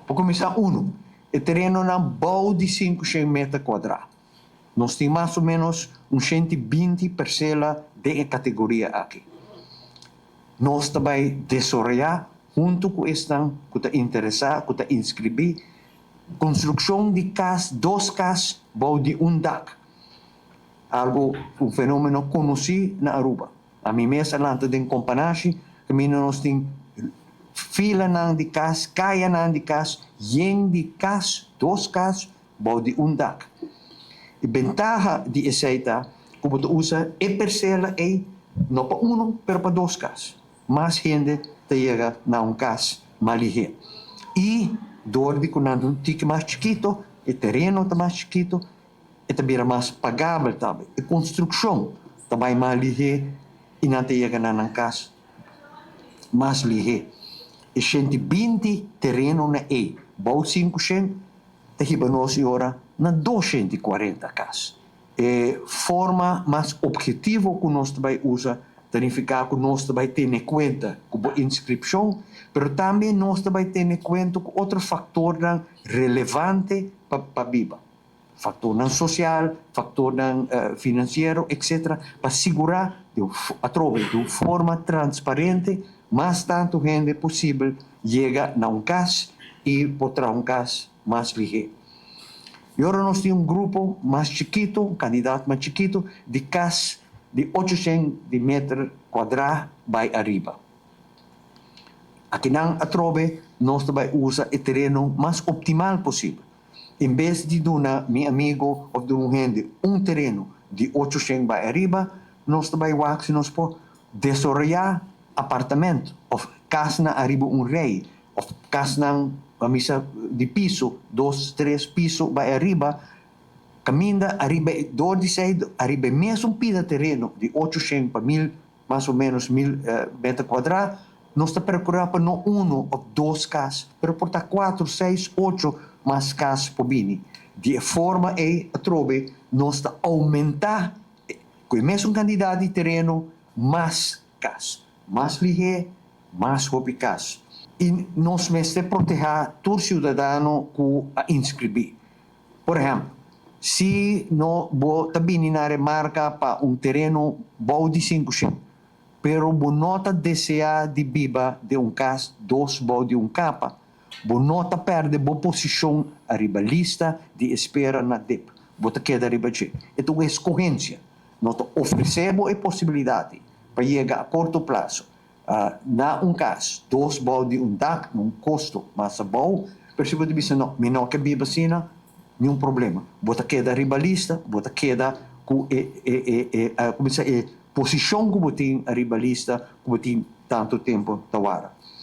Para começar, o terreno na bom de 500 metros quadrados. Nós temos mais ou menos 120 parcelas de categoria aqui. Nós também desenvolver, junto com estão que está interessado, que está inscrever, construção de casas, 2 casas, bom de dak. Algo, um fenômeno conhecido na Aruba. A mim mesmo, lá tem companhia, que nós temos fila de casas, caia de casas, de casas, 2 casas, bom de dak. A ventaja de aceita, como tu usa, é Percela, não para pero para 2 casas. Mais gente chega na casa mais ligeiro. E, dorme com um tique mais chiquito, o terreno está mais chiquito, e também é mais pagável também. A construção também mais ligeiro, e não chega na casa mais ligeiro. E 120 terreno na bom 500, e nós agora na 240 casas. E forma mais objetiva que nós também usa, significa que nós também temos em conta como inscrição, mas também nós também temos em conta com outro fator relevante para a Biba. Fator social, fator financeiro, etc. Para segurar através de forma transparente, mais tanto gente possível chega a casa e para casa mais ligeiro. E agora nós temos grupo mais chiquito, candidato mais chiquito, de casas de 800 metros quadrados vai arriba. Aqui não atrove, nós também usa o terreno mais optimal possível. Em vez de duna, meu amigo, ou de gente, terreno de 800 vai arriba, nós também vamos nos por desenvolver apartamento, ou casa na arriba rei, ou casa na camisa de piso, 2, 3 pisos vai arriba, caminha arriba, de saída, arriba mesmo pida terreno de 800 para 1000, mais ou menos 1000 metros quadrados, nós estamos procurando para não 1 ou 2 casas, mas para 4, 6, 8 mais casas por bini. De forma a trove, nós estamos aumentar, com o mesmo candidato de terreno, mais casas, mais ligeiro, mais roupa casas. E nós mesmos proteger todo cidadão que inscrever. Por exemplo, se nós também na marca para terreno bom de 500, pero bonota deseja de biba de casa, 2 bom de capa, bonota perde boa posição arriba lista de espera na DEP. Bota queda arriba de. Então é escorrência. Nós oferecemos a possibilidade para chegar a curto prazo. Na caso, 2 bom de dak, num custo mais bom, percebo de vista não, menor que biba sina, nenhum problema. Bota queda ribalista, bota queda com a posição que botem a ribalista, que botem tanto tempo tawara.